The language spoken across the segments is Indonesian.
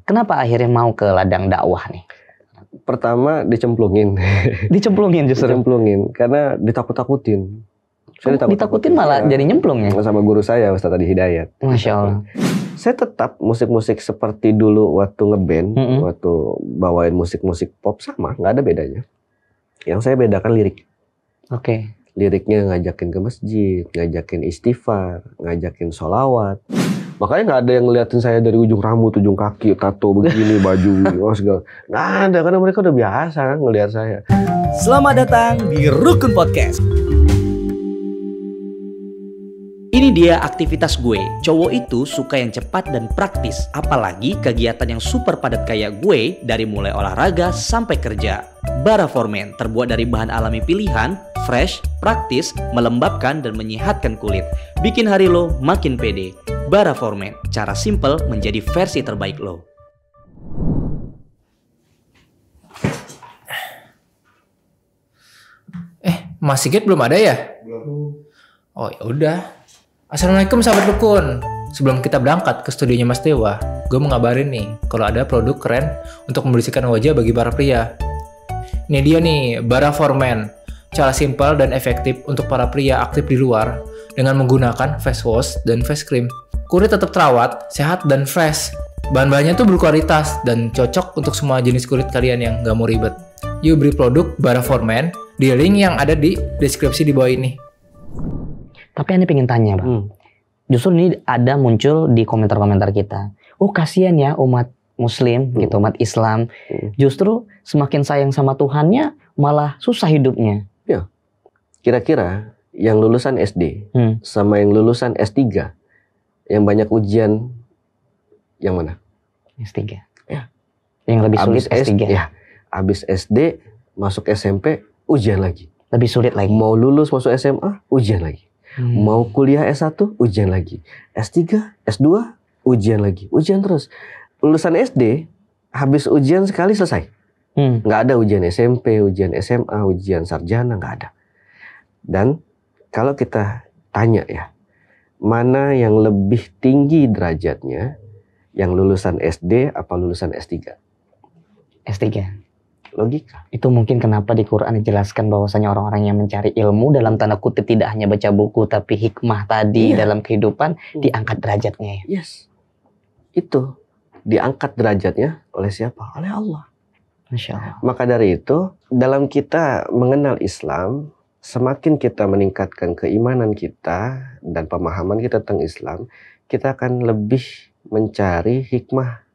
Kenapa akhirnya mau ke ladang dakwah nih? Pertama dicemplungin. Dicemplungin justru? Dicemplungin, karena ditakut-takutin. Saya ditakutin malah jadi nyemplung ya? Sama guru saya, Ustaz Adi Hidayat. Masya Allah. Saya tetap musik-musik seperti dulu waktu ngeband, waktu bawain musik-musik pop sama, nggak ada bedanya. Yang saya bedakan lirik. Oke. Liriknya ngajakin ke masjid, ngajakin istighfar, ngajakin sholawat. Makanya nggak ada yang ngeliatin saya dari ujung rambut, ujung kaki, tato begini, baju, segala. Nggak ada, karena mereka udah biasa kan ngeliat saya. Selamat datang di Rukun Podcast. Ini dia aktivitas gue. Cowok itu suka yang cepat dan praktis. Apalagi kegiatan yang super padat kayak gue, dari mulai olahraga sampai kerja. Bara Formen terbuat dari bahan alami pilihan, fresh, praktis, melembabkan dan menyehatkan kulit. Bikin hari lo makin pede. Bara Formen, cara simple menjadi versi terbaik lo. Mas Sigit belum ada ya? Belum. Oh ya udah. Assalamualaikum sahabat Rukun. Sebelum kita berangkat ke studionya Mas Dewa, gue mau ngabarin nih kalau ada produk keren untuk membersihkan wajah bagi para pria. Ini dia nih, Bara Formen. Cara simpel dan efektif untuk para pria aktif di luar dengan menggunakan face wash dan face cream. Kulit tetap terawat, sehat dan fresh. Bahan-bahannya tuh berkualitas dan cocok untuk semua jenis kulit kalian yang gak mau ribet. Yuk beli produk Bara Formen di link yang ada di deskripsi di bawah ini. Tapi Anda pengen tanya Bang, justru ini ada muncul di komentar-komentar kita. Oh kasihan ya umat muslim gitu, umat Islam. Justru semakin sayang sama Tuhannya malah susah hidupnya. Ya, kira-kira yang lulusan SD sama yang lulusan S3 yang banyak ujian yang mana? S3. Ya. Yang lebih sulit S3. Ya, abis SD masuk SMP ujian lagi. Lebih sulit lagi. Mau lulus masuk SMA ujian lagi. Mau kuliah S1 ujian lagi. S3, S2 ujian lagi. Ujian terus. Lulusan SD habis ujian sekali selesai. Nggak ada ujian SMP, ujian SMA, ujian sarjana, nggak ada. Dan kalau kita tanya ya, mana yang lebih tinggi derajatnya, yang lulusan SD apa lulusan S3? S3. Logika. Itu mungkin kenapa di Quran dijelaskan bahwasanya orang-orang yang mencari ilmu dalam tanda kutip tidak hanya baca buku tapi hikmah tadi dalam kehidupan diangkat derajatnya. Yes. Itu diangkat derajatnya oleh siapa? Oleh Allah. Masya Allah. Maka dari itu dalam kita mengenal Islam, semakin kita meningkatkan keimanan kita dan pemahaman kita tentang Islam, kita akan lebih mencari hikmah.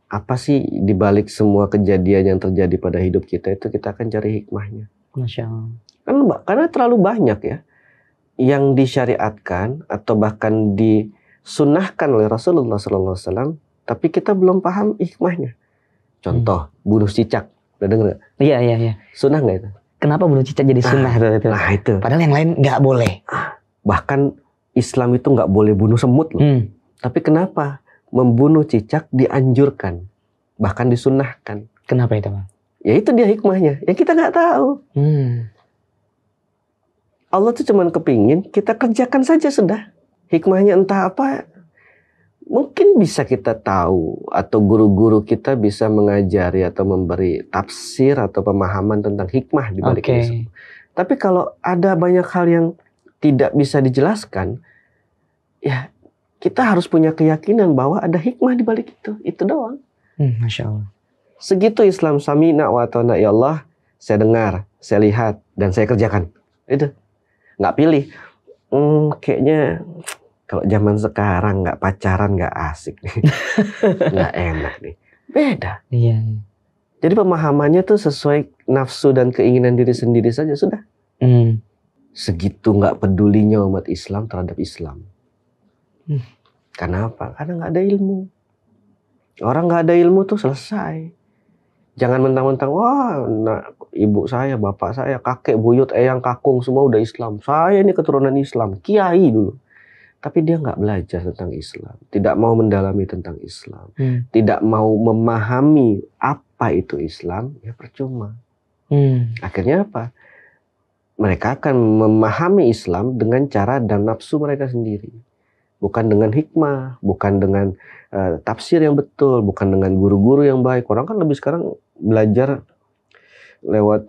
Apa sih dibalik semua kejadian yang terjadi pada hidup kita itu, kita akan cari hikmahnya. Masya Allah. Karena terlalu banyak ya yang disyariatkan atau bahkan disunnahkan oleh Rasulullah SAW, tapi kita belum paham hikmahnya. Contoh, bunuh cicak. Udah denger gak? Iya. Sunnah gak itu? Kenapa bunuh cicak jadi sunnah itu? Nah itu. Padahal yang lain nggak boleh. Bahkan Islam itu nggak boleh bunuh semut loh. Tapi kenapa membunuh cicak dianjurkan, bahkan disunnahkan? Kenapa itu Bang? Ya itu dia hikmahnya, yang kita nggak tahu. Allah tuh cuman kepingin kita kerjakan saja sudah. Hikmahnya entah apa, mungkin bisa kita tahu atau guru-guru kita bisa mengajari atau memberi tafsir atau pemahaman tentang hikmah di balik ini semua. Tapi kalau ada banyak hal yang tidak bisa dijelaskan, ya kita harus punya keyakinan bahwa ada hikmah di balik itu doang. Masya Allah. Segitu Islam, sami'na wa ata'na, ya Allah, saya dengar, saya lihat, dan saya kerjakan. Itu nggak pilih. Kayaknya kalau zaman sekarang nggak pacaran nggak asik nih, nggak enak nih. Beda. Iya. Jadi pemahamannya tuh sesuai nafsu dan keinginan diri sendiri saja sudah. Segitu nggak pedulinya umat Islam terhadap Islam. Karena apa? Karena nggak ada ilmu. Orang nggak ada ilmu tuh selesai. Jangan mentang-mentang, wah, ibu saya, bapak saya, kakek, buyut, eyang, kakung semua udah Islam. Saya ini keturunan Islam, kiai dulu. Tapi dia nggak belajar tentang Islam, tidak mau mendalami tentang Islam, tidak mau memahami apa itu Islam, ya percuma. Akhirnya apa? Mereka akan memahami Islam dengan cara dan nafsu mereka sendiri. bukan dengan hikmah, bukan dengan tafsir yang betul, bukan dengan guru-guru yang baik. Orang kan lebih sekarang belajar lewat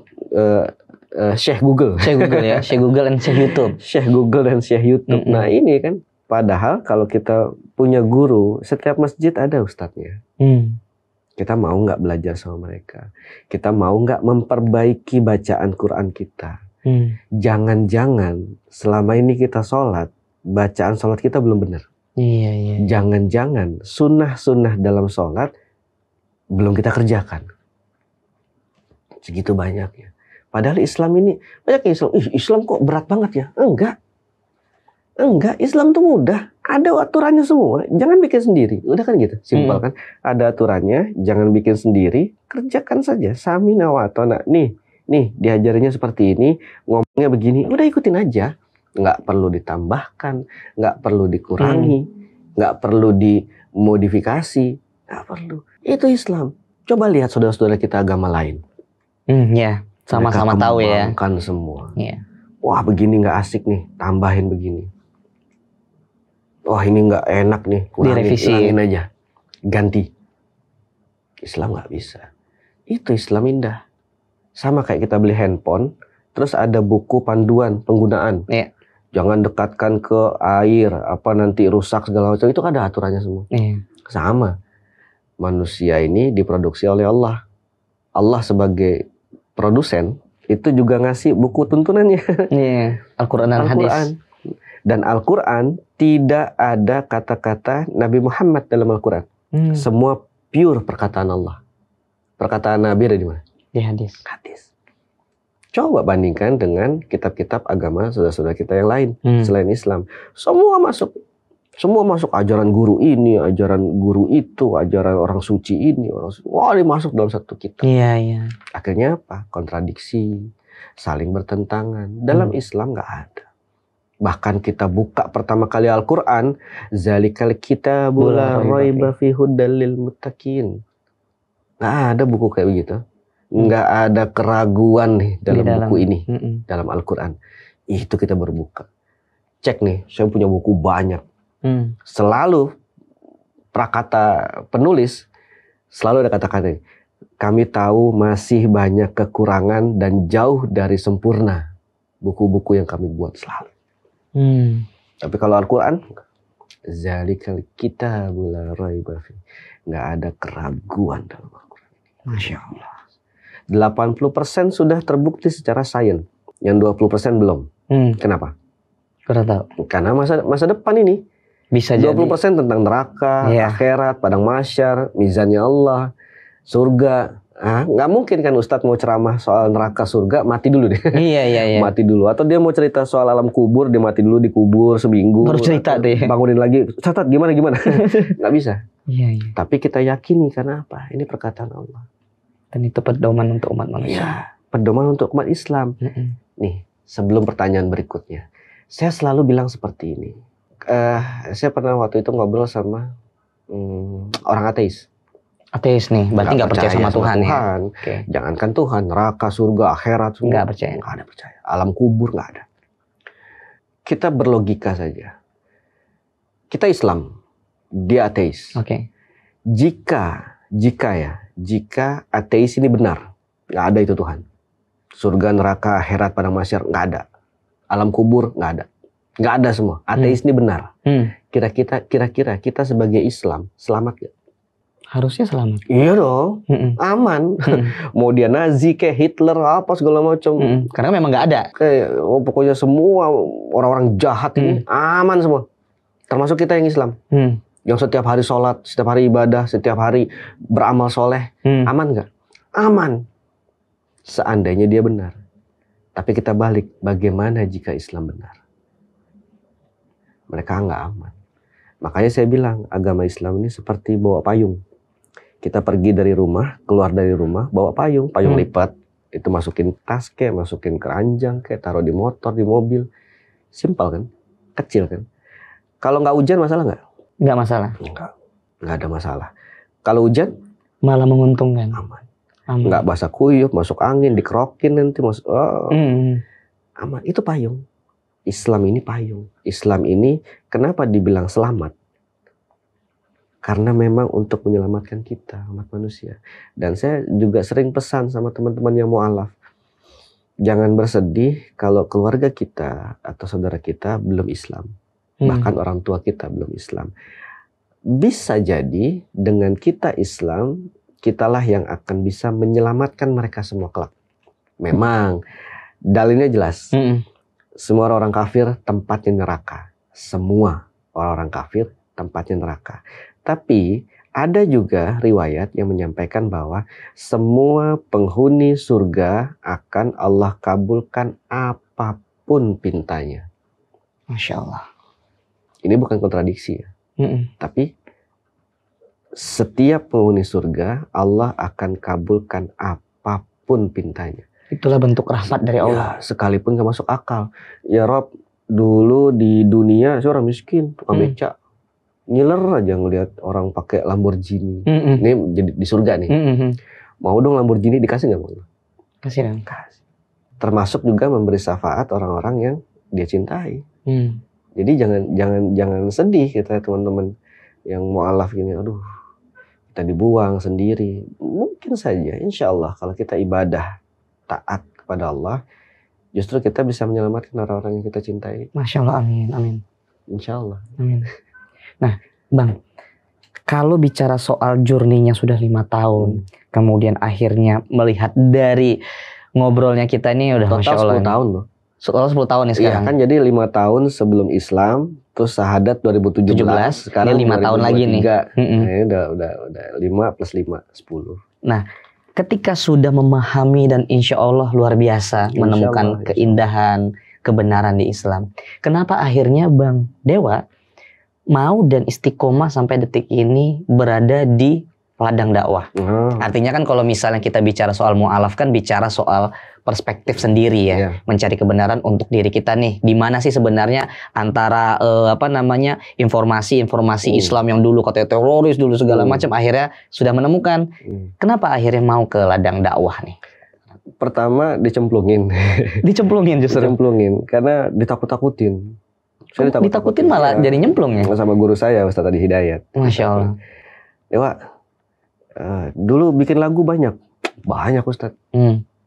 Syekh Google. Syekh Google ya, Syekh Google dan Syekh YouTube. Syekh Google dan Syekh YouTube. Nah ini kan, padahal kalau kita punya guru, setiap masjid ada ustadznya. Kita mau nggak belajar sama mereka? Kita mau nggak memperbaiki bacaan Quran kita? Jangan-jangan selama ini kita sholat, bacaan sholat kita belum benar. Iya. Jangan-jangan sunnah-sunnah dalam sholat belum kita kerjakan. Segitu banyaknya. Padahal Islam ini, banyak yang Islam kok berat banget ya? Enggak, Islam tuh mudah. Ada aturannya semua, jangan bikin sendiri. Udah kan gitu, simpel kan? Ada aturannya, jangan bikin sendiri, kerjakan saja. Samina wa atona. Nih, diajarinnya seperti ini, ngomongnya begini, udah ikutin aja. Nggak perlu ditambahkan, nggak perlu dikurangi, nggak perlu dimodifikasi, nggak perlu. Itu Islam. Coba lihat saudara-saudara kita agama lain. Ya, sama-sama tahu ya. Mereka kembangkan semua. Iya. Wah, begini nggak asik nih, tambahin begini. Wah, ini nggak enak nih, kurangin aja, ganti. Islam nggak bisa. Itu Islam indah. Sama kayak kita beli handphone, terus ada buku panduan penggunaan. Iya. Jangan dekatkan ke air, apa nanti rusak segala macam. Itu kan ada aturannya semua. Iya. Sama. Manusia ini diproduksi oleh Allah. Allah sebagai produsen itu juga ngasih buku tuntunannya. Iya. Al-Quran dan hadis. Dan Al-Quran tidak ada kata-kata Nabi Muhammad dalam Al-Quran. Semua pure perkataan Allah. Perkataan Nabi ada di mana? Di hadis. Coba bandingkan dengan kitab-kitab agama saudara-saudara kita yang lain selain Islam. Semua masuk ajaran guru ini, ajaran guru itu, ajaran orang suci ini, wah, masuk dalam satu kitab. Iya. Akhirnya apa? Kontradiksi, saling bertentangan. Dalam Islam nggak ada. Bahkan kita buka pertama kali Al-Quran, zalikal kitabul la raiba fihi hudal lil muttaqin. Nggak ada buku kayak begitu. Nggak ada keraguan nih dalam buku ini, dalam Al-Quran. Itu kita berbuka. Cek nih, saya punya buku banyak. Selalu prakata penulis, selalu ada kata-kata, kami tahu masih banyak kekurangan dan jauh dari sempurna buku-buku yang kami buat selalu. Tapi kalau Al-Quran, zalikal kitabul la raiba fihi, nggak ada keraguan dalam Al-Quran. Masya Allah. 80% sudah terbukti secara sains, yang 20% belum. Kenapa? Kurang tahu. Karena masa depan ini bisa 20% tentang neraka, akhirat, padang mahsyar, mizannya Allah, surga. Nggak mungkin kan Ustadz mau ceramah soal neraka surga, mati dulu deh. Iya. Mati dulu. Atau dia mau cerita soal alam kubur, dia mati dulu, dikubur seminggu. Baru cerita deh. Bangunin lagi, catat gimana. Nggak bisa. Iya. Tapi kita yakini karena apa? Ini perkataan Allah. Dan itu pedoman untuk umat manusia. Ya, pedoman untuk umat Islam. Nih, sebelum pertanyaan berikutnya, saya selalu bilang seperti ini. Saya pernah waktu itu ngobrol sama orang ateis. Ateis nih, berarti nggak percaya sama Tuhan ya? Okay. Jangankan Tuhan, neraka, surga, akhirat semua. Nggak percaya. Nggak ada percaya. Alam kubur nggak ada. Kita berlogika saja. Kita Islam, dia ateis. Oke. Jika ateis ini benar, nggak ada itu Tuhan. Surga, neraka, akhirat, padang mahsyar nggak ada. Alam kubur nggak ada. Nggak ada semua. Ateis ini benar. Kira-kira kita sebagai Islam selamat nggak? Harusnya selamat. Iya dong, aman. Mau dia Nazi kayak Hitler apa segala macam. Karena memang nggak ada. Kayak pokoknya semua orang-orang jahat ini aman semua. Termasuk kita yang Islam. Yang setiap hari sholat, setiap hari ibadah, setiap hari beramal soleh. Aman nggak? Aman. Seandainya dia benar. Tapi kita balik, bagaimana jika Islam benar? Mereka nggak aman. Makanya saya bilang, agama Islam ini seperti bawa payung. Kita pergi dari rumah, keluar dari rumah, bawa payung lipat. Itu masukin tas kayak, masukin keranjang kayak, taruh di motor, di mobil. Simpel kan? Kecil kan? Kalau nggak hujan masalah nggak? Nggak masalah. Nggak ada masalah. Kalau hujan? Malah menguntungkan. Aman. Nggak basah kuyup, masuk angin, dikerokin nanti. Aman. Itu payung. Islam ini payung. Islam ini kenapa dibilang selamat? Karena memang untuk menyelamatkan kita, umat manusia. Dan saya juga sering pesan sama teman-teman yang mu'alaf. Jangan bersedih kalau keluarga kita atau saudara kita belum Islam. Bahkan orang tua kita belum Islam. Bisa jadi dengan kita Islam, kitalah yang akan bisa menyelamatkan mereka semua kelak. Memang dalilnya jelas. Semua orang kafir tempatnya neraka. Semua orang kafir tempatnya neraka. Tapi ada juga riwayat yang menyampaikan bahwa semua penghuni surga akan Allah kabulkan apapun pintanya. Masya Allah. Ini bukan kontradiksi ya. Tapi setiap penghuni surga Allah akan kabulkan apapun pintanya. Itulah bentuk rahmat dari Allah. Ya, sekalipun gak masuk akal. Ya Rob, dulu di dunia saya orang miskin, tukang becak. Ngiler aja ngelihat orang pakai Lamborghini. Ini jadi di surga nih. Mau dong Lamborghini, dikasih nggak mau? Kasih dong. Kasih. Termasuk juga memberi syafaat orang-orang yang dia cintai. Jadi jangan sedih kita teman-teman yang mu'alaf gini. Aduh, kita dibuang sendiri. Mungkin saja, insya Allah kalau kita ibadah taat kepada Allah, justru kita bisa menyelamatkan orang-orang yang kita cintai. Masya Allah, amin, amin. Insya Allah. Amin. Nah, Bang, kalau bicara soal journey-nya sudah 5 tahun, kemudian akhirnya melihat dari ngobrolnya kita ini udah Masya Allah. 10 tahun loh. Total 10 tahun ya sekarang. Iya kan, jadi 5 tahun sebelum Islam, terus syahadat 2017, sekarang ini 5 tahun lagi nih. Nah, ini udah 5 plus 5, 10. Nah, ketika sudah memahami dan insya Allah luar biasa menemukan keindahan, kebenaran di Islam, kenapa akhirnya Bang Dewa mau dan istiqomah sampai detik ini berada di ladang dakwah? Artinya kan kalau misalnya kita bicara soal mu'alaf kan bicara soal perspektif sendiri ya, mencari kebenaran untuk diri kita nih. Di mana sih sebenarnya antara informasi Islam yang dulu katanya teroris dulu segala macam, akhirnya sudah menemukan. Kenapa akhirnya mau ke ladang dakwah nih? Pertama dicemplungin. Dicemplungin justru. Dicemplungin karena ditakut-takutin. Saya ditakutin malah jadi nyemplung ya? Sama guru saya, Ustaz Adi Hidayat. Masya Allah. Dewa, dulu bikin lagu banyak Ustaz.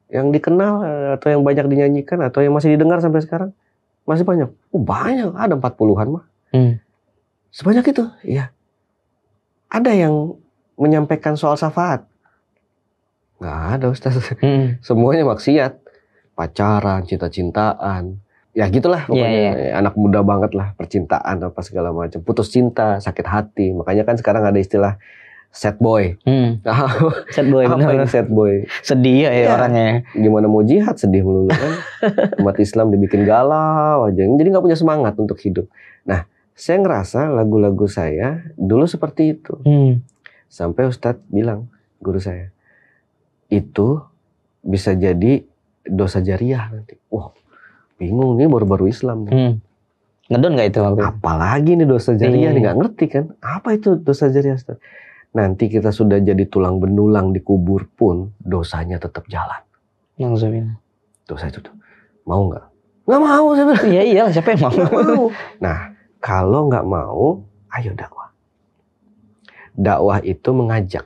Yang dikenal atau yang banyak dinyanyikan atau yang masih didengar sampai sekarang masih banyak. Banyak, ada 40-an mah. Sebanyak itu, iya. Ada yang menyampaikan soal syafaat? Nggak ada Ustaz. Semuanya maksiat, pacaran, cinta-cintaan. Ya gitulah pokoknya, anak muda banget lah, percintaan apa segala macam, putus cinta, sakit hati. Makanya kan sekarang ada istilah sad boy. Sad boy, benar. Sad boy. Sedih ya orangnya. Gimana mau jihad, sedih melulu kan. Umat Islam dibikin galau aja, jadi nggak punya semangat untuk hidup. Nah, saya ngerasa lagu-lagu saya dulu seperti itu. Sampai Ustadz bilang, guru saya, itu bisa jadi dosa jariah nanti. Wah, bingung nih baru-baru Islam. Ngedon gak itu waktu? Apalagi nih dosa jariah nih, gak ngerti kan. Apa itu dosa jariah? Nanti kita sudah jadi tulang benulang dikubur pun dosanya tetap jalan. Dosa itu tuh. Mau gak? Gak mau saya bilang. Iya iyalah, siapa yang mau? Gak mau. Nah, kalau gak mau, ayo dakwah. Dakwah itu mengajak.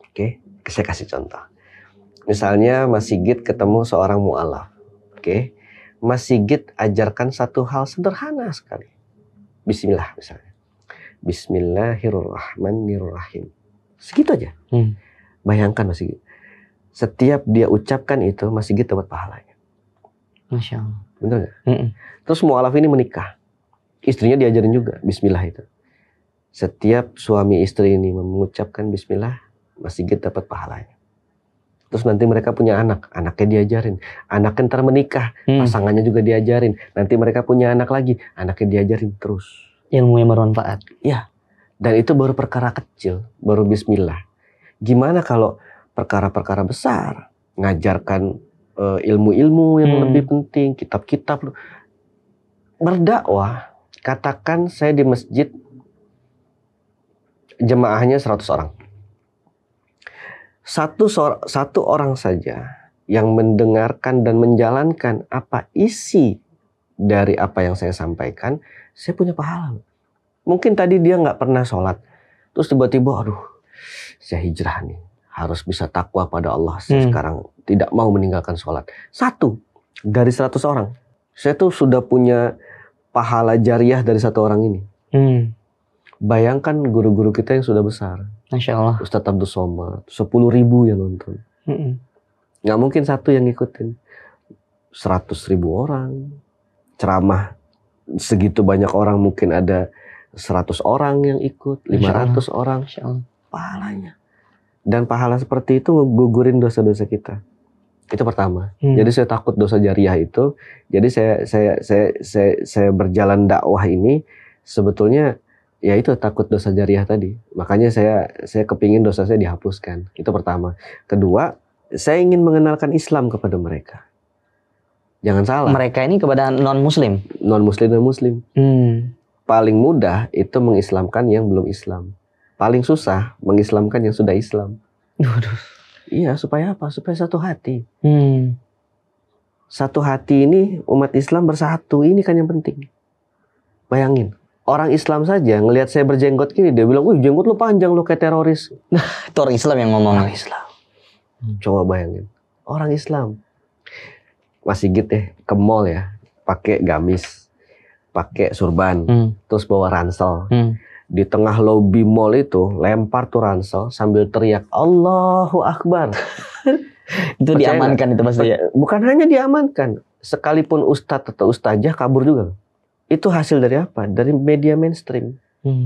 Oke, saya kasih contoh. Misalnya Mas Sigit ketemu seorang mu'alaf. Oke. Mas Sigit ajarkan satu hal sederhana sekali. Bismillah misalnya. Bismillahirrahmanirrahim. Segitu aja. Bayangkan Mas Sigit. Setiap dia ucapkan itu, Mas Sigit dapat pahalanya. Masya Allah. Betul gak? Terus mu'alaf ini menikah. Istrinya diajarin juga Bismillah itu. Setiap suami istri ini mengucapkan Bismillah, Mas Sigit dapat pahalanya. Terus nanti mereka punya anak, anaknya diajarin. Anaknya ntar menikah, pasangannya juga diajarin. Nanti mereka punya anak lagi, anaknya diajarin terus. Ilmu yang bermanfaat. Ya, dan itu baru perkara kecil, baru bismillah. Gimana kalau perkara-perkara besar? Ngajarkan ilmu-ilmu yang lebih penting, kitab-kitab. Berdakwah, katakan saya di masjid, jemaahnya 100 orang. Satu orang saja yang mendengarkan dan menjalankan apa isi dari apa yang saya sampaikan, saya punya pahala. Mungkin tadi dia nggak pernah sholat, terus tiba-tiba, aduh, saya hijrah nih, harus bisa takwa pada Allah. Saya sekarang tidak mau meninggalkan sholat. 1 dari 100 orang, saya tuh sudah punya pahala jariah dari 1 orang ini. Bayangkan guru-guru kita yang sudah besar. Masya Allah. Ustadz Abdul Somad, 10.000 yang nonton. Nggak mungkin 1 yang ngikutin. 100.000 orang. Ceramah segitu banyak orang, mungkin ada 100 orang yang ikut, 500 orang. Masya Allah. Pahalanya. Dan pahala seperti itu ngegugurin dosa-dosa kita. Itu pertama. Jadi saya takut dosa jariah itu. Jadi saya berjalan dakwah ini sebetulnya ya itu takut dosa jariah tadi. Makanya saya kepingin dosa saya dihapuskan. Itu pertama. Kedua, saya ingin mengenalkan Islam kepada mereka. Jangan salah. Mereka ini kepada non-muslim. Non-muslim dan muslim. Paling mudah itu mengislamkan yang belum Islam. Paling susah mengislamkan yang sudah Islam. Iya, supaya apa? Supaya satu hati. Satu hati ini umat Islam bersatu. Ini kan yang penting. Bayangin, orang Islam saja ngelihat saya berjenggot gini, dia bilang, "Wih, jenggot lu panjang, lu kayak teroris." Itu orang Islam yang ngomong. Orang Islam. Coba bayangin, orang Islam. Mas Sigit ke mall ya, pakai gamis, pakai surban, terus bawa ransel. Di tengah lobi mall itu lempar tuh ransel sambil teriak Allahu Akbar. Itu diamankan itu pasti ya. Bukan hanya diamankan, sekalipun ustadz atau ustazah kabur juga. Itu hasil dari apa? Dari media mainstream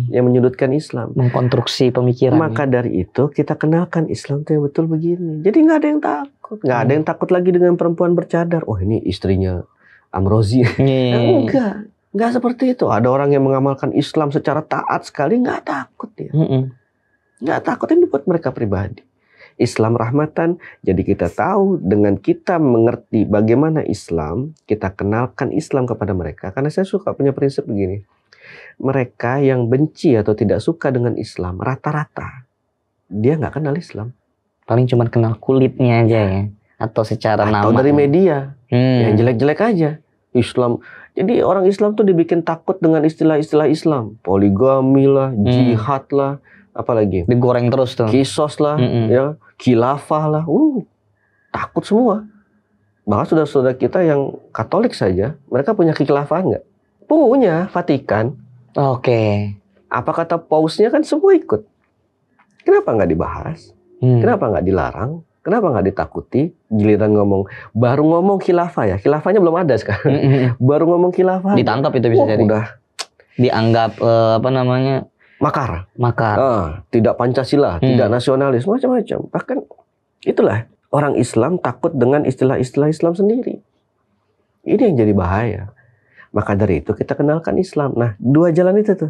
yang menyudutkan Islam, mengkonstruksi pemikiran. Maka dari itu kita kenalkan Islam itu yang betul begini. Jadi nggak ada yang takut, nggak ada yang takut lagi dengan perempuan bercadar. Oh, ini istrinya Amrozi. Nggak seperti itu. Ada orang yang mengamalkan Islam secara taat sekali, nggak takut dia. Nggak takut, ini buat mereka pribadi. Islam rahmatan, jadi kita tahu dengan kita mengerti bagaimana Islam, kita kenalkan Islam kepada mereka. Karena saya suka punya prinsip begini. Mereka yang benci atau tidak suka dengan Islam, rata-rata dia nggak kenal Islam. Paling cuma kenal kulitnya aja ya. Atau secara nama. Atau dari media. Yang jelek-jelek aja. Islam. Jadi orang Islam tuh dibikin takut dengan istilah-istilah Islam. Poligami lah, jihad lah, apalagi. Digoreng terus tuh. Kisos lah, ya, khilafah lah. Takut semua. Bahkan saudara-saudara kita yang Katolik saja, mereka punya khilafah nggak? Punya, Vatikan. Oke. Apa kata pausnya kan semua ikut. Kenapa nggak dibahas? Kenapa nggak dilarang? Kenapa nggak ditakuti? Giliran baru ngomong khilafah ya. Khilafahnya belum ada sekarang. Baru ngomong khilafah. Ditangkap itu bisa jadi. Udah dianggap makar. Tidak Pancasila, tidak nasionalis, macam-macam. Bahkan itulah orang Islam takut dengan istilah-istilah Islam sendiri. Ini yang jadi bahaya. Maka dari itu kita kenalkan Islam. Nah, 2 jalan itu tuh.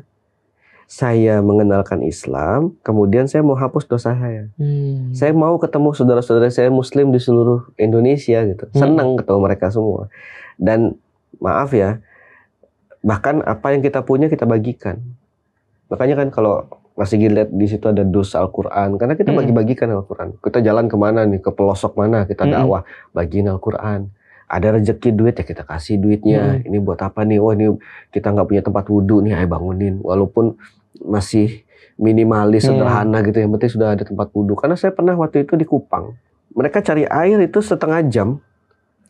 Saya mengenalkan Islam, kemudian saya mau hapus dosa saya. Saya mau ketemu saudara-saudara saya Muslim di seluruh Indonesia gitu. Senang ketemu mereka semua. Dan maaf ya, bahkan apa yang kita punya kita bagikan. Makanya kan kalau masih lihat di situ ada dus Al-Quran, karena kita bagi-bagikan Al-Quran. Kita jalan kemana nih, ke pelosok mana kita dakwah, bagiin Al-Quran. Ada rezeki duit ya kita kasih duitnya. Ini buat apa nih? Oh, ini kita nggak punya tempat wudhu nih, ayo bangunin. Walaupun masih minimalis, sederhana gitu. Yang penting sudah ada tempat wudhu. Karena saya pernah waktu itu di Kupang. Mereka cari air itu setengah jam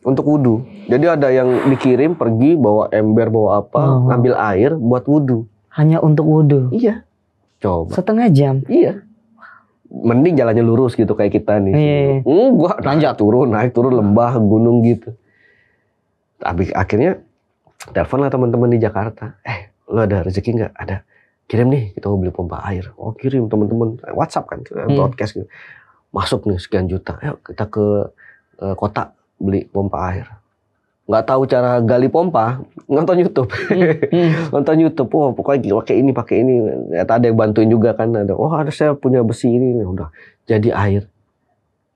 untuk wudhu. Jadi ada yang dikirim pergi bawa ember, bawa apa, ngambil air buat wudhu. Hanya untuk wudhu? Iya. Coba. Setengah jam? Iya. Mending jalannya lurus gitu kayak kita nih. Gua nanjak turun, naik turun lembah, gunung gitu. Tapi akhirnya telepon lah teman-teman di Jakarta. Lo ada rezeki nggak? Ada. Kirim nih, kita mau beli pompa air. Oh, kirim teman-teman. WhatsApp kan, broadcast gitu. Masuk nih sekian juta. Ayo kita ke kota beli pompa air. Nggak tahu cara gali pompa, nonton YouTube. Nonton YouTube. Oh, pokoknya pakai ini. Ternyata ada yang bantuin juga kan. Ada saya punya besi ini. Udah jadi air.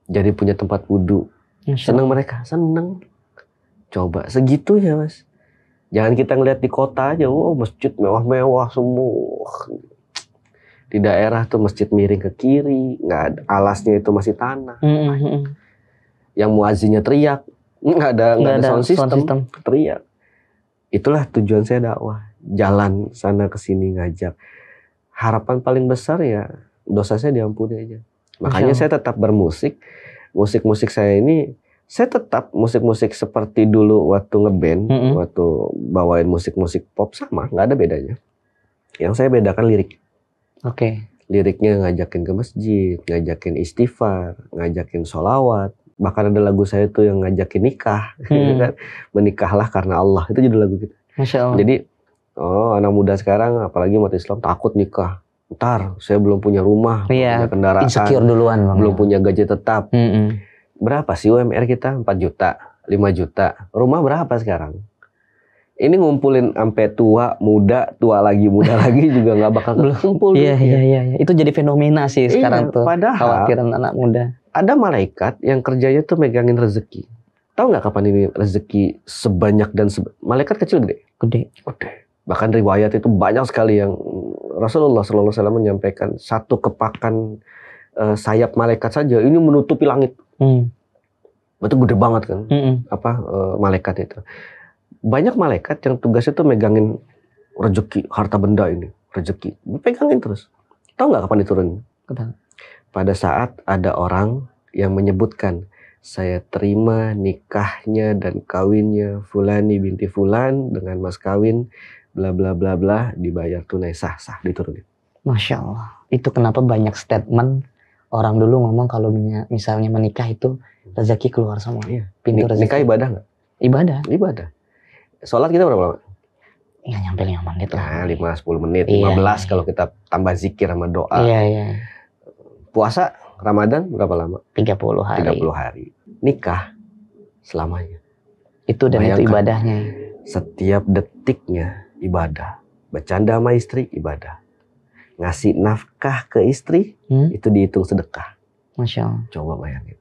Jadi punya tempat wudhu. Senang mereka, senang. Coba segitunya, Mas. Jangan kita ngeliat di kota aja, masjid mewah-mewah semua. Di daerah tuh masjid miring ke kiri, nggak ada, alasnya itu masih tanah. Yang muazzinnya teriak, nggak ada sound system, teriak. Itulah tujuan saya dakwah. Jalan sana ke sini ngajak. Harapan paling besar ya dosa saya diampuni aja. Makanya saya tetap bermusik. Musik-musik saya ini, saya tetap musik-musik seperti dulu waktu ngeband, waktu bawain musik-musik pop sama, nggak ada bedanya. Yang saya bedakan lirik. Oke. Liriknya ngajakin ke masjid, ngajakin istighfar, ngajakin sholawat. Bahkan ada lagu saya tuh yang ngajakin nikah. Kan? Menikahlah karena Allah. Itu judul lagu kita. Masya Allah. Jadi, anak muda sekarang, apalagi umat Islam, takut nikah. Ntar, saya belum punya rumah, punya kendaraan. Insecure duluan. Bang. Belum punya gaji tetap. Berapa sih UMR kita? 4 juta, 5 juta. Rumah berapa sekarang? Ini ngumpulin sampai tua, muda, tua lagi, muda lagi juga nggak bakal kumpul. Iya. Itu jadi fenomena sih sekarang tuh. Padahal khawatiran anak muda. Ada malaikat yang kerjanya tuh megangin rezeki. Tahu nggak kapan ini rezeki sebanyak dan malaikat kecil gede? Gede. Bahkan riwayat itu banyak sekali yang Rasulullah SAW menyampaikan satu kepakan sayap malaikat saja ini menutupi langit. Itu gede banget kan? Malaikat itu. Banyak malaikat yang tugasnya tuh megangin rezeki, harta benda ini, rezeki. Pegangin terus. Tahu nggak kapan diturunin? Pada saat ada orang yang menyebutkan, saya terima nikahnya dan kawinnya Fulani binti Fulan dengan mas kawin, bla bla bla bla, dibayar tunai sah diturunin. Masya Allah. Itu kenapa banyak statement orang dulu ngomong kalau misalnya menikah itu rezeki keluar semua. Pintu rezeki. Nikah ibadah nggak? Ibadah. Sholat kita berapa lama? Ya nyampe 5 menit lah. 5-10 menit, 15 kalau kita tambah zikir sama doa. Iya. Puasa Ramadan berapa lama? 30 hari. 30 hari. Nikah selamanya. Itu dan bayangkan, itu ibadahnya. Setiap detiknya ibadah. Bercanda sama istri ibadah. Ngasih nafkah ke istri itu dihitung sedekah. Masya Allah. Coba bayangin.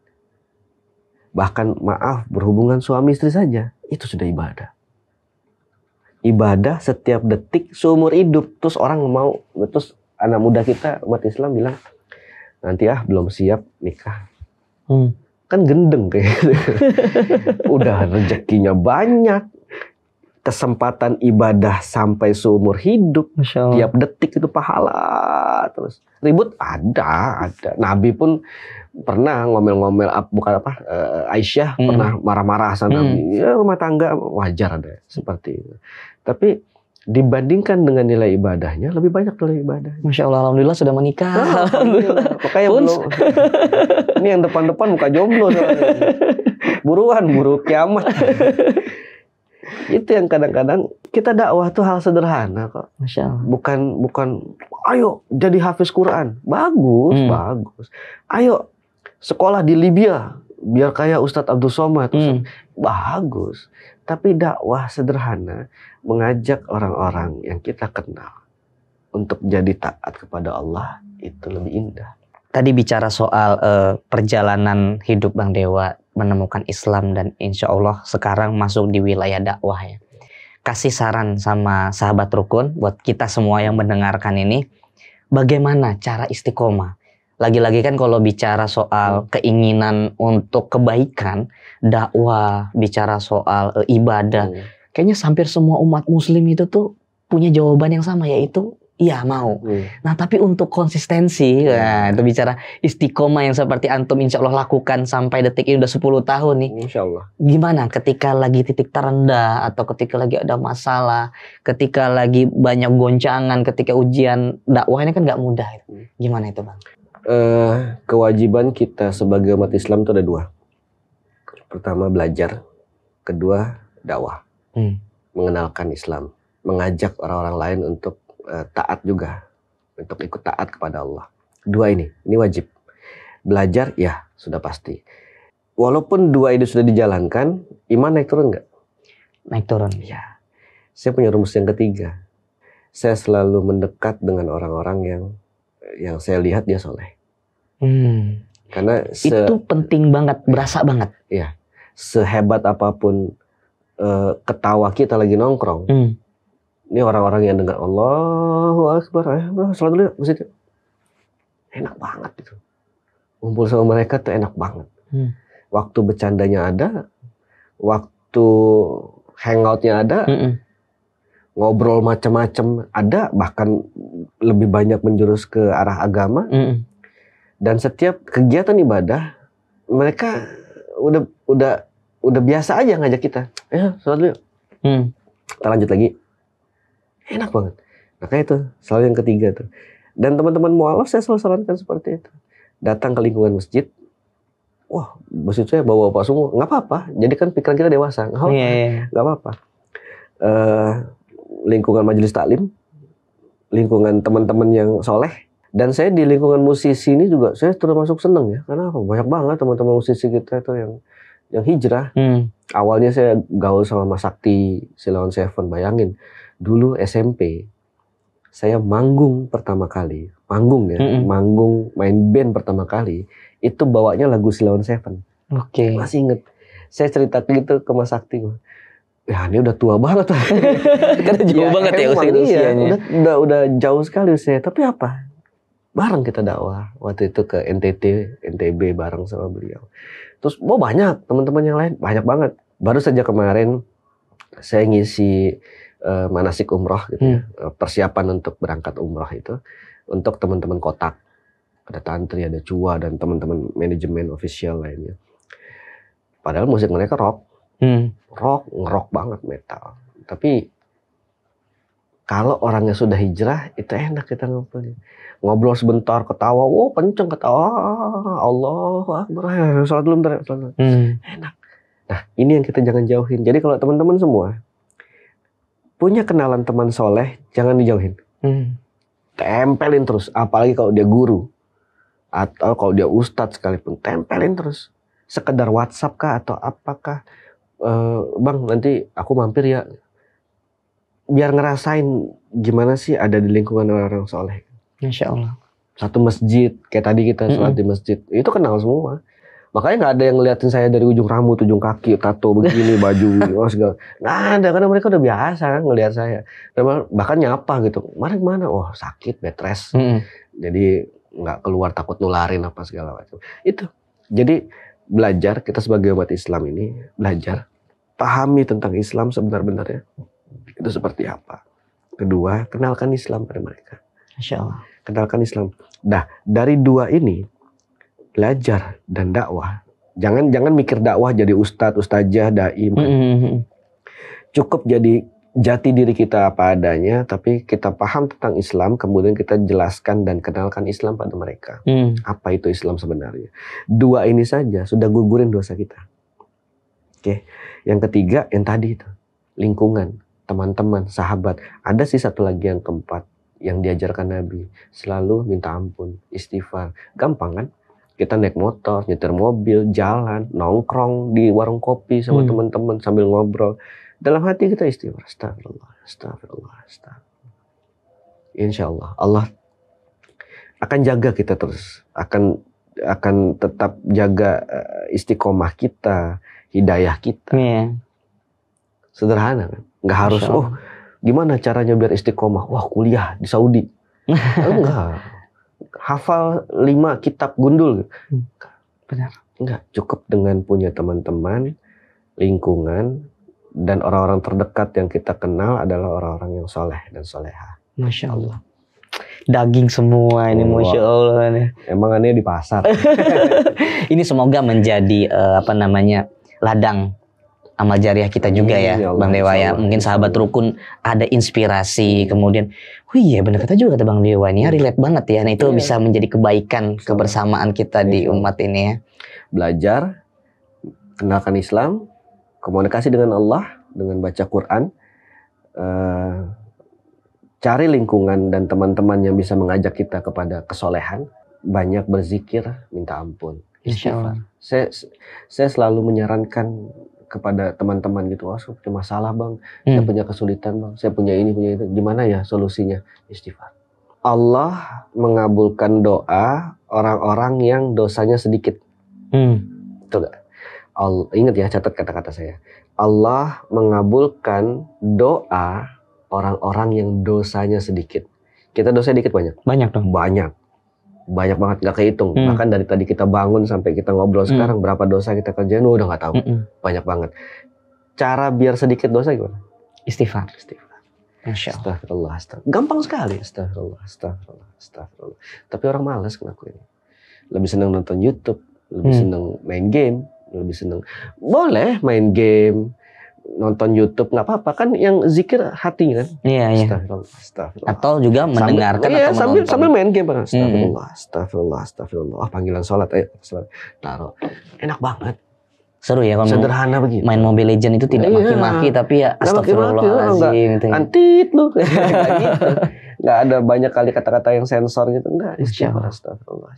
Bahkan maaf berhubungan suami istri saja itu sudah ibadah. Ibadah setiap detik seumur hidup. Terus orang mau, terus anak muda kita umat Islam bilang nanti belum siap nikah. Kan gendeng kayak gitu. Udah rezekinya banyak, kesempatan ibadah sampai seumur hidup. Tiap detik itu pahala terus. Ribut ada. Nabi pun pernah ngomel-ngomel, Aisyah pernah marah-marah sama Nabi. Ya rumah tangga wajar ada seperti itu. Tapi dibandingkan dengan nilai ibadahnya lebih banyak nilai ibadah. Masya Allah, alhamdulillah sudah menikah. Alhamdulillah. Makanya belum. Ini yang depan-depan muka jomblo. Buruan, buru kiamat. Itu yang kadang-kadang kita dakwah tuh hal sederhana kok. Masya Allah. Bukan ayo jadi hafiz Quran. Bagus. Ayo sekolah di Libya biar kayak Ustadz Abdul Somad. Bagus. Tapi dakwah sederhana mengajak orang-orang yang kita kenal untuk jadi taat kepada Allah itu lebih indah. Tadi bicara soal perjalanan hidup Bang Dewa menemukan Islam dan insya Allah sekarang masuk di wilayah dakwah ya. Kasih saran sama sahabat rukun buat kita semua yang mendengarkan ini, bagaimana cara istiqomah? Lagi-lagi kan kalau bicara soal keinginan untuk kebaikan, dakwah, bicara soal ibadah, kayaknya hampir semua umat muslim itu tuh punya jawaban yang sama, yaitu iya mau. Nah tapi untuk konsistensi, nah, itu bicara istiqomah yang seperti antum insya Allah lakukan sampai detik ini udah 10 tahun nih. Insya Allah. Gimana ketika lagi titik terendah, atau ketika lagi ada masalah, ketika lagi banyak goncangan, ketika ujian dakwah ini kan gak mudah. Gimana itu Bang? Kewajiban kita sebagai umat Islam itu ada 2. Pertama belajar, kedua dakwah. Mengenalkan Islam, mengajak orang-orang lain untuk taat juga, untuk ikut taat kepada Allah. 2 ini wajib. Belajar ya sudah pasti. Walaupun 2 ini sudah dijalankan, iman naik turun nggak? Naik turun. Ya. Saya punya rumus yang ketiga. Saya selalu mendekat dengan orang-orang yang saya lihat dia soleh. Karena itu penting banget, berasa banget. Ya, sehebat apapun ketawa kita lagi nongkrong, ini orang-orang yang dengar Allahu Akbar, sholat dulu ya, masjid. Enak banget gitu. Ngumpul sama mereka tuh enak banget. Waktu bercandanya ada, waktu hangoutnya ada, ngobrol macam-macam, ada bahkan lebih banyak menjurus ke arah agama. Dan setiap kegiatan ibadah mereka udah biasa aja ngajak kita. Ya, sholat dulu. Kita lanjut lagi. Enak banget. Makanya itu selalu yang ketiga tuh. Dan teman-teman mualaf saya selalu sarankan seperti itu. Datang ke lingkungan masjid. Wah, maksud saya bawa bapak semua. Nggak apa-apa. Jadi kan pikiran kita dewasa. Nggak apa-apa. Lingkungan majelis taklim. Lingkungan teman-teman yang soleh. Dan saya di lingkungan musisi ini juga saya termasuk seneng ya. Karena apa? Banyak banget teman-teman musisi kita itu yang hijrah. Awalnya saya gaul sama Mas Sakti, Silawan Seven. Bayangin. Dulu SMP. Saya manggung pertama kali. Manggung main band pertama kali. Itu bawanya lagu Silawan Seven. Oke. Masih inget. Saya cerita gitu ke Mas Sakti. Ya ini udah tua banget. Karena jauh banget ya usianya. Udah jauh sekali usia. Tapi apa? Bareng kita dakwah. Waktu itu ke NTB bareng sama beliau. Terus banyak teman-teman yang lain. Banyak banget. Baru saja kemarin saya ngisi manasik umroh gitu ya. Persiapan untuk berangkat umroh itu. Untuk teman-teman kotak. Ada Tantri, ada Cua, dan teman-teman manajemen official lainnya. Padahal musik mereka rock. Ngerok banget metal. Tapi kalau orangnya sudah hijrah, itu enak kita ngobrol. Ngobrol sebentar, ketawa, kenceng ketawa, Allahu Akbar, sholat dulu bentar, enak. Nah, ini yang kita jangan jauhin. Jadi kalau teman-teman semua punya kenalan teman soleh, jangan dijauhin. Tempelin terus, apalagi kalau dia guru. Atau kalau dia ustadz sekalipun, tempelin terus. Sekedar WhatsApp kah atau apakah, Bang nanti aku mampir ya. Biar ngerasain gimana sih ada di lingkungan orang-orang soleh. Insya Allah. Satu masjid, kayak tadi kita sholat di masjid, itu kenal semua. Makanya nggak ada yang ngeliatin saya dari ujung rambut, ujung kaki, tato begini, baju, segala. Nggak ada, karena mereka udah biasa kan ngeliat saya. Bahkan nyapa gitu, kemana? Oh sakit, bed rest. Jadi nggak keluar, takut nularin apa segala macam. Itu. Jadi belajar, kita sebagai umat Islam ini belajar pahami tentang Islam sebenar-benarnya itu seperti apa. Kedua, kenalkan Islam pada mereka. Insya Allah. Kenalkan Islam. Nah, dari dua ini belajar dan dakwah. Jangan mikir dakwah jadi ustadz, ustazah, dai. Cukup jadi jati diri kita apa adanya, tapi kita paham tentang Islam, kemudian kita jelaskan dan kenalkan Islam pada mereka. Apa itu Islam sebenarnya? Dua ini saja sudah gugurin dosa kita. Oke. Yang ketiga, yang tadi itu, lingkungan, teman-teman, sahabat. Ada sih satu lagi yang keempat, yang diajarkan Nabi, selalu minta ampun, istighfar. Gampang kan? Kita naik motor, nyetir mobil, jalan, nongkrong di warung kopi sama teman-teman sambil ngobrol. Dalam hati kita istighfar, astagfirullah. Insya Allah, Allah akan jaga kita terus, akan tetap jaga istiqomah kita, hidayah kita. Sederhana kan? Nggak harus, gimana caranya biar istiqomah? Wah, kuliah di Saudi. Enggak. Hafal 5 kitab gundul. Benar. Enggak. Cukup dengan punya teman-teman, lingkungan, dan orang-orang terdekat yang kita kenal adalah orang-orang yang soleh dan soleha. Masya Allah. Daging semua ini, Masya Allah. Emang aneh di pasar. Ini semoga menjadi ladang amal jariah kita juga ya, Bang Dewa ya. Mungkin sahabat rukun ada inspirasi, kemudian, iya benar kata juga kata Bang Dewa ini, relate banget ya. Nah itu bisa menjadi kebaikan kebersamaan kita di umat ini ya. Belajar, Kenalkan Islam, komunikasi dengan Allah, dengan baca Quran, cari lingkungan dan teman-teman yang bisa mengajak kita kepada kesolehan, banyak berzikir, minta ampun. Insya Allah. Saya selalu menyarankan kepada teman-teman gitu, saya punya masalah bang, saya punya kesulitan bang, saya punya ini, punya itu, gimana ya solusinya? Istighfar. Allah mengabulkan doa orang-orang yang dosanya sedikit. Betul gak? Ingat ya, catat kata-kata saya. Allah mengabulkan doa orang-orang yang dosanya sedikit. Kita dosa dikit banyak? Banyak dong. Banyak banget, gak kehitung. Bahkan dari tadi kita bangun sampai kita ngobrol sekarang, berapa dosa kita kerjain, udah gak tahu. Banyak banget. Cara biar sedikit dosa gimana? Istighfar. Astagfirullah. Gampang sekali. Astagfirullah. Tapi orang malas ngelakuin. Lebih senang nonton YouTube, lebih senang main game, lebih senang. Boleh main game, nonton YouTube nggak apa-apa kan, yang zikir hatinya kan. Iya. Astagfirullah. Atau juga mendengarkan atau menonton. Sambil main game. Astagfirullah. Panggilan sholat, ayo sholat. Taruh. Enak banget. Seru ya kalau sederhana begitu. Main Mobile Legends itu tidak maki-maki tapi ya astagfirullahaladzim gitu. Antit lu. Gitu. Nggak ada banyak kali kata-kata yang sensor gitu. Enggak. Astagfirullah.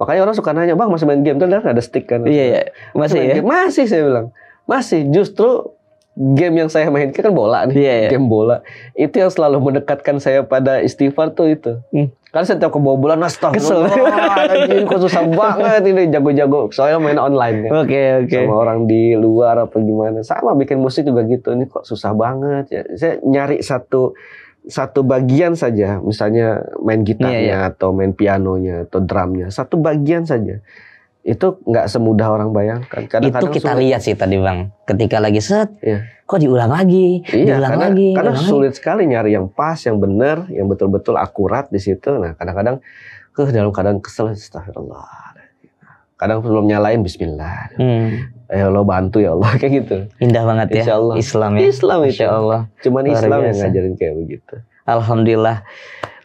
Makanya orang suka nanya, bang masih main game? Kan ada stick kan. Iya. Masih ya? Masih saya bilang. Masih. Justru game yang saya mainkan kan bola nih. Game bola. Itu yang selalu mendekatkan saya pada istighfar tuh itu. Karena setiap kebobolan, astagfirullah, kok susah banget ini, jago-jago. Soalnya main online kan. Oke. Sama orang di luar apa gimana. Sama bikin musik juga gitu. Ini kok susah banget ya. Saya nyari satu bagian saja. Misalnya main gitarnya atau main pianonya atau drumnya. Satu bagian saja. Itu nggak semudah orang bayangkan. Kadang-kadang itu kita lihat sih tadi Bang. Ketika lagi set, kok diulang lagi, karena sulit sekali nyari yang pas, yang benar, yang betul-betul akurat di situ. Nah, kadang-kadang dalam keadaan kesel, astagfirullah. Kadang sebelum nyalain bismillah. Ya Allah bantu ya Allah, kayak gitu. Indah banget ya. Insyaallah. Islam ya. Islam itu. Insyaallah. Cuman Islam yang ngajarin kayak begitu. Alhamdulillah.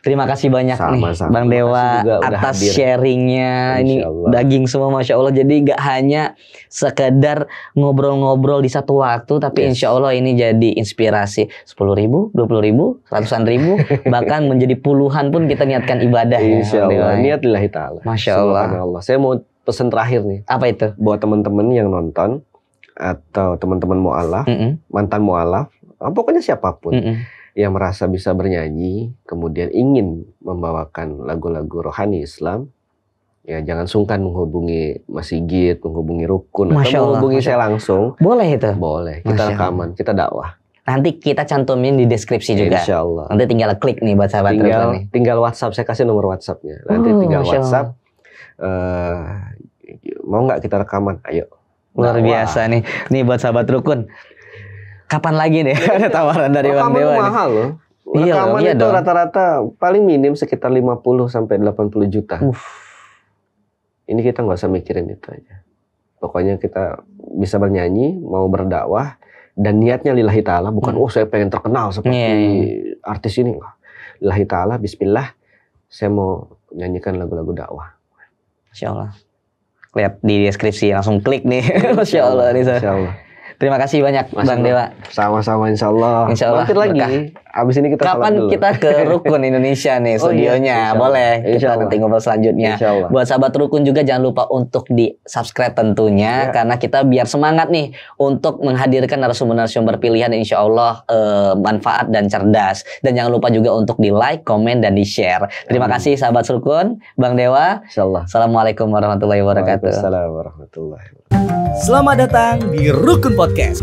Terima kasih banyak nih Bang Dewa atas sharingnya. Ini daging semua Masya Allah. Jadi gak hanya sekedar ngobrol-ngobrol di satu waktu, tapi Insya Allah ini jadi inspirasi. 10.000, 20.000, ratusan ribu, bahkan menjadi puluhan pun kita niatkan ibadah. Insya Allah. Niat lillahi ta'ala. Masya Allah. Saya mau pesan terakhir nih. Apa itu? Buat teman-teman yang nonton atau teman-teman mu'alaf, mantan mu'alaf, pokoknya siapapun. Yang merasa bisa bernyanyi, kemudian ingin membawakan lagu-lagu rohani Islam, ya jangan sungkan menghubungi Mas Sigit, menghubungi Rukun, atau menghubungi saya langsung. Boleh itu? Boleh, kita rekaman, kita dakwah. Nanti kita cantumin di deskripsi juga. Insya Allah. Nanti tinggal klik nih buat sahabat nih. Tinggal WhatsApp, saya kasih nomor WhatsAppnya. Nanti tinggal WhatsApp, mau nggak kita rekaman? Ayo. Luar biasa nih. Nih buat sahabat Rukun. Kapan lagi nih ada tawaran dari Bang Dewa? Rekaman mahal loh. Rekaman itu rata-rata paling minim sekitar 50 sampai 80 juta. Ini kita nggak usah mikirin itu aja. Pokoknya kita bisa bernyanyi, mau berdakwah, dan niatnya lillahi ta'ala, bukan saya pengen terkenal seperti artis ini. Lillahi ta'ala, bismillah, saya mau nyanyikan lagu-lagu dakwah. Masya Allah. Lihat di deskripsi, langsung klik nih. Masya Allah. Insya Allah. Terima kasih banyak Bang Dewa. Sama-sama insya Allah. Mampir lagi. Abis ini kita kapan kita ke Rukun Indonesia nih studionya. Boleh. Kita nanti ngobrol selanjutnya. Buat sahabat Rukun juga jangan lupa untuk di subscribe tentunya. Karena kita biar semangat nih untuk menghadirkan narasumber-narasumber pilihan insya Allah manfaat dan cerdas. Dan jangan lupa juga untuk di like, komen, dan di share. Terima kasih sahabat Rukun. Bang Dewa. Insya Allah. Assalamualaikum warahmatullahi wabarakatuh. Waalaikumsalam warahmatullahi wabarakatuh. Selamat datang di Rukun Podcast.